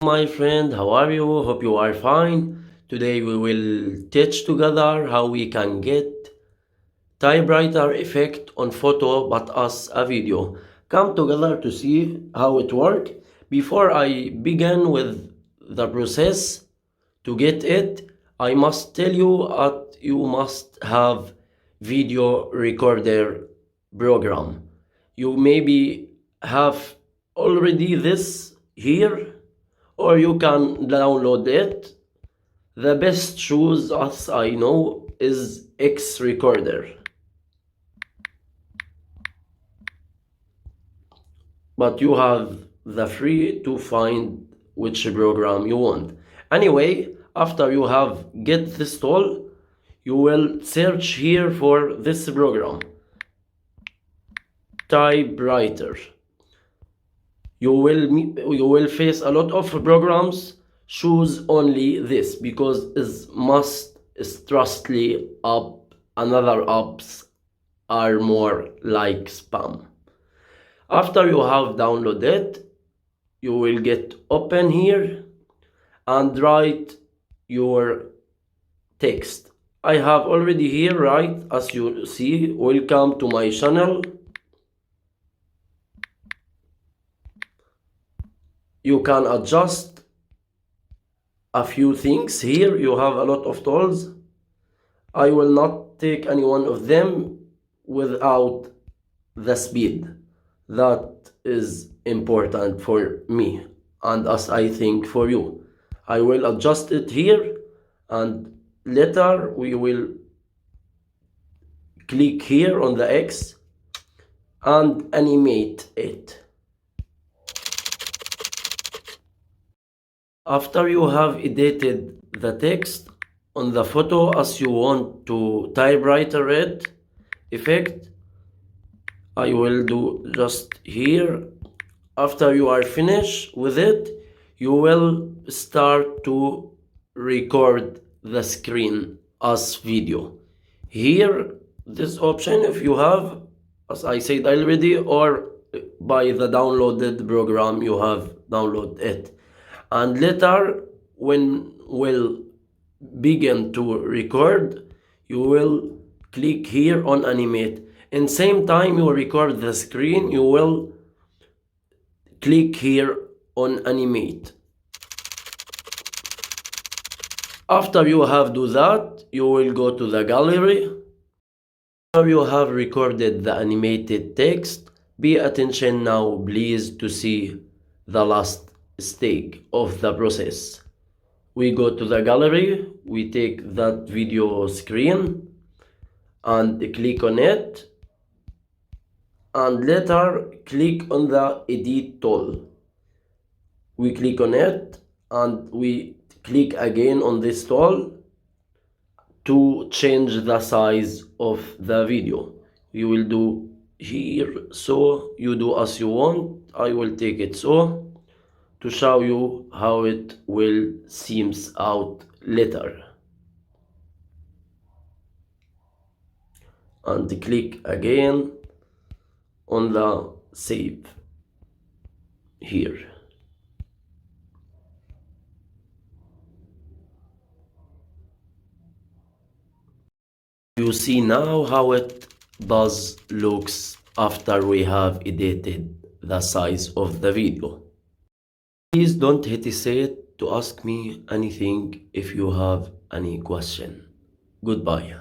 My friend, how are you? Hope you are fine. Today we will teach together how we can get typewriter effect on photo but as a video. Come together to see how it works. Before I begin with the process to get it, I must tell you that you must have video recorder program. You maybe have already this here, or you can download it. The best choice, as I know, is X Recorder. But you have the free to find which program you want. Anyway, after you have get this tool, you will search here for this program, Typewriter. You will face a lot of programs. Choose only this because it must trustly up. Another apps are more like spam. After you have downloaded, you will get open here and write your text. I have already here write, as you see, welcome to my channel. You can adjust a few things here. You have a lot of tools. I will not take any one of them without the speed. That is important for me and as I think for you. I will adjust it here and later we will click here on the X and animate it. After you have edited the text on the photo as you want to typewriter it effect, I will do just here. After you are finished with it, you will start to record the screen as video. Here, this option, if you have, as I said already, or by the downloaded program you have downloaded it. And later, when we'll begin to record, you will click here on animate. In same time you record the screen, you will click here on animate. After you have do that, you will go to the gallery. After you have recorded the animated text, pay attention now please to see the last stage of the process. We go to the gallery, we take that video screen and click on it, and later click on the edit tool. We click on it and we click again on this tool to change the size of the video. You will do here, so you do as you want. I will take it so to show you how it will seems out later. And click again on the save here. You see now how it does looks after we have edited the size of the video. Please don't hesitate to ask me anything if you have any question. Goodbye.